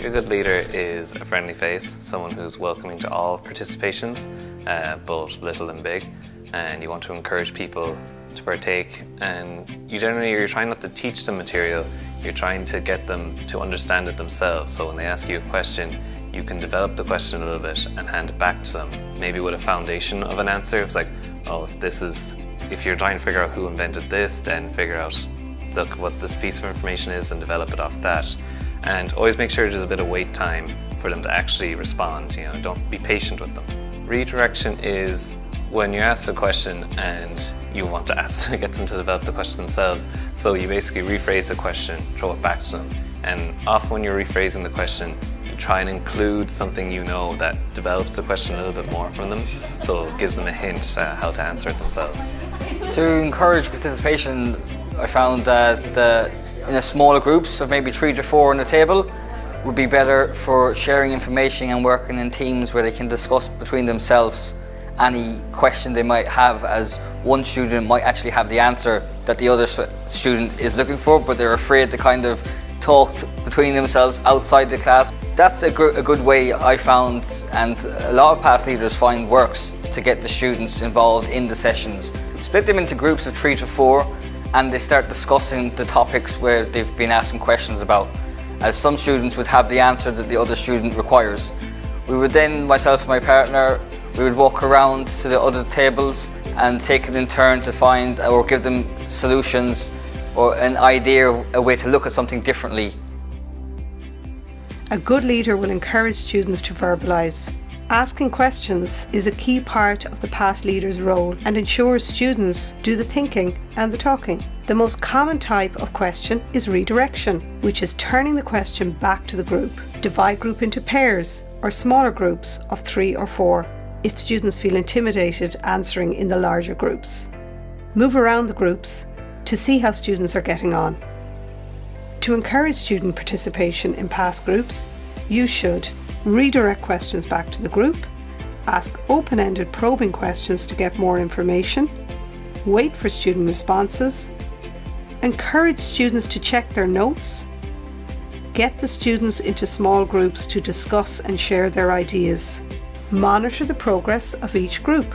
a good leader is a friendly face, someone who's welcoming to all participations, both little and big, and you want to encourage people to partake, and you're trying not to teach them material, you're trying to get them to understand it themselves. So when they ask you a question, you can develop the question a little bit and hand it back to them, maybe with a foundation of an answer. It's like, oh, if you're trying to figure out who invented this, then figure out what this piece of information is and develop it off that. And always make sure there's a bit of wait time for them to actually respond. Don't be patient with them. Redirection is when you're asked a question and you want to get them to develop the question themselves. So you basically rephrase the question, throw it back to them. And often when you're rephrasing the question, you try and include something that develops the question a little bit more from them. So it gives them a hint how to answer it themselves. To encourage participation, I found that in a smaller groups of maybe 3 to 4 on the table would be better for sharing information and working in teams where they can discuss between themselves any question they might have, as one student might actually have the answer that the other student is looking for, but they're afraid to kind of talk between themselves outside the class. That's a good way I found, and a lot of past leaders find works to get the students involved in the sessions. Split them into groups of 3 to 4 and they start discussing the topics where they've been asking questions about, as some students would have the answer that the other student requires. We would then, myself and my partner, we would walk around to the other tables and take it in turn to find or give them solutions or an idea, a way to look at something differently. A good leader will encourage students to verbalise. Asking questions is a key part of the past leader's role and ensures students do the thinking and the talking. The most common type of question is redirection, which is turning the question back to the group. Divide group into pairs or smaller groups of 3 or 4 if students feel intimidated answering in the larger groups. Move around the groups to see how students are getting on. To encourage student participation in past groups, you should redirect questions back to the group, ask open-ended probing questions to get more information, wait for student responses, encourage students to check their notes, get the students into small groups to discuss and share their ideas, monitor the progress of each group.